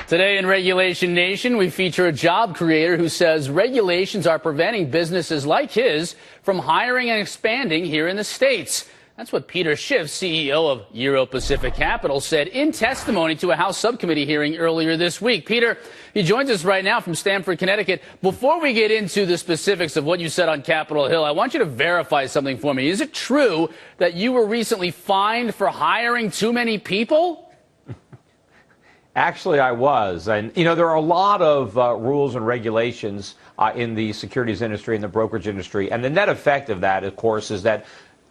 Today in Regulation Nation, we feature a job creator who says regulations are preventing businesses like his from hiring and expanding here in the States. That's what Peter Schiff, CEO of Euro Pacific Capital, said in testimony to a House subcommittee hearing earlier this week. Peter, he joins us right now from Stamford, Connecticut. Before we get into the specifics of what you said on Capitol Hill, I want you to verify something for me. Is it true that you were recently fined for hiring too many people? Actually, I was. And, you know, there are a lot of rules and regulations in the securities industry and the brokerage industry. And the net effect of that, of course, is that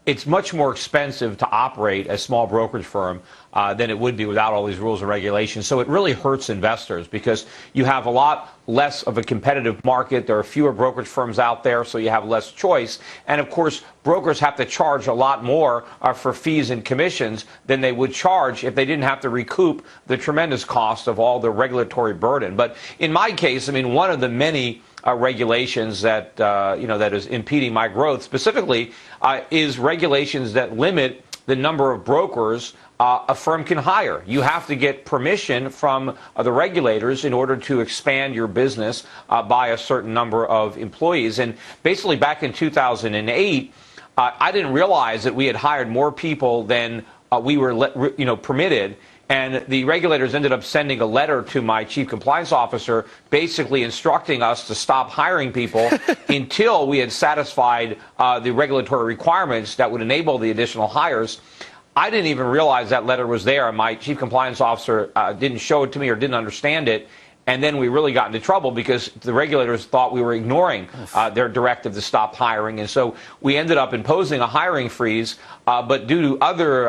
it's much more expensive to operate a small brokerage firm than it would be without all these rules and regulations. So it really hurts investors because you have a lot less of a competitive market. There are fewer brokerage firms out there, so you have less choice. And of course, brokers have to charge a lot more for fees and commissions than they would charge if they didn't have to recoup the tremendous cost of all the regulatory burden. But in my case, I mean, one of the many regulations that that is impeding my growth specifically is regulations that limit the number of brokers a firm can hire. You have to get permission from the regulators in order to expand your business by a certain number of employees. And basically back in 2008, I didn't realize that we had hired more people than we were permitted. And the regulators ended up sending a letter to my chief compliance officer basically instructing us to stop hiring people until we had satisfied the regulatory requirements that would enable the additional hires. I didn't even realize that letter was there. My chief compliance officer didn't show it to me or didn't understand it. And then we really got into trouble because the regulators thought we were ignoring their directive to stop hiring. And so we ended up imposing a hiring freeze. But due to other,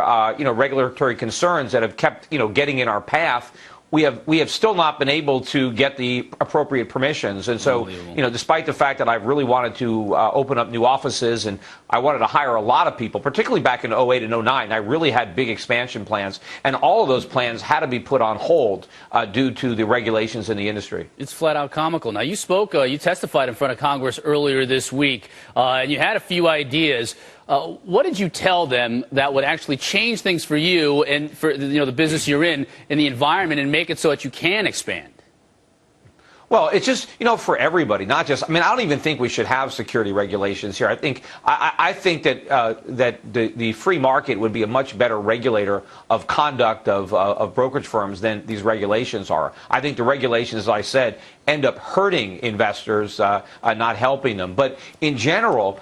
regulatory concerns that have kept, getting in our path, we have still not been able to get the appropriate permissions. And so, despite the fact that I really wanted to open up new offices and I wanted to hire a lot of people, particularly back in 08 and 09, I really had big expansion plans. And all of those plans had to be put on hold due to the regulations in the industry. It's flat out comical. Now, you testified in front of Congress earlier this week, and you had a few ideas. What did you tell them that would actually change things for you and for the business you're in the environment and make it so that you can expand? Well, it's just, for everybody, not just, I don't even think we should have security regulations here. I think that the free market would be a much better regulator of conduct of brokerage firms than these regulations are. I think the regulations, as I said, end up hurting investors, not helping them. But in general,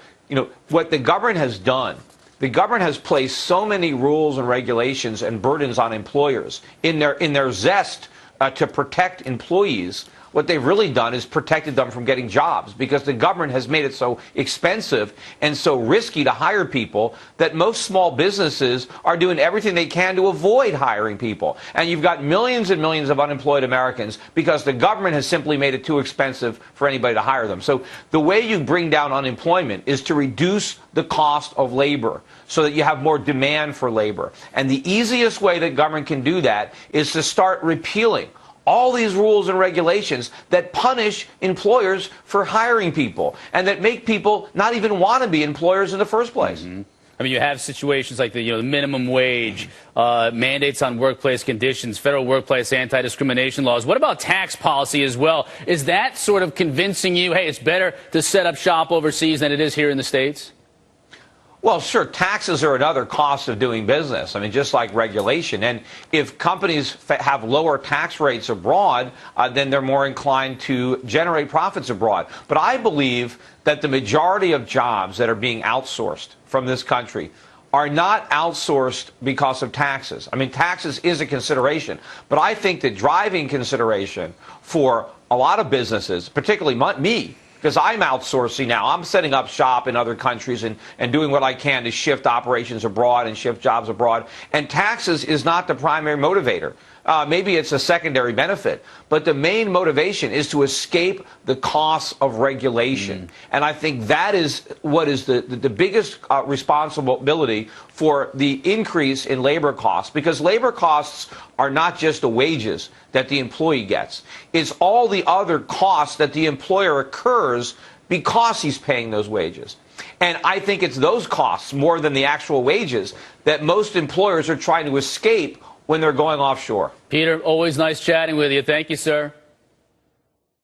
what the government has done, the government has placed so many rules and regulations and burdens on employers in their zest to protect employees. What they've really done is protected them from getting jobs because the government has made it so expensive and so risky to hire people that most small businesses are doing everything they can to avoid hiring people. And you've got millions and millions of unemployed Americans because the government has simply made it too expensive for anybody to hire them. So the way you bring down unemployment is to reduce the cost of labor so that you have more demand for labor. And the easiest way that government can do that is to start repealing all these rules and regulations that punish employers for hiring people and that make people not even want to be employers in the first place. Mm-hmm. You have situations like the minimum wage, mandates on workplace conditions, federal workplace anti-discrimination laws. What about tax policy as well? Is that sort of convincing you, hey, it's better to set up shop overseas than it is here in the States? Well, sure, taxes are another cost of doing business. Just like regulation. And if companies have lower tax rates abroad, then they're more inclined to generate profits abroad. But I believe that the majority of jobs that are being outsourced from this country are not outsourced because of taxes. Taxes is a consideration. But I think the driving consideration for a lot of businesses, particularly me, because I'm outsourcing now. I'm setting up shop in other countries and doing what I can to shift operations abroad and shift jobs abroad. And taxes is not the primary motivator. Maybe it's a secondary benefit. But the main motivation is to escape the costs of regulation. And I think that is what is the biggest responsibility for the increase in labor costs. Because labor costs are not just the wages that the employee gets. It's all the other costs that the employer incurs because he's paying those wages. And I think it's those costs more than the actual wages that most employers are trying to escape when they're going offshore. Peter, always nice chatting with you. Thank you, sir.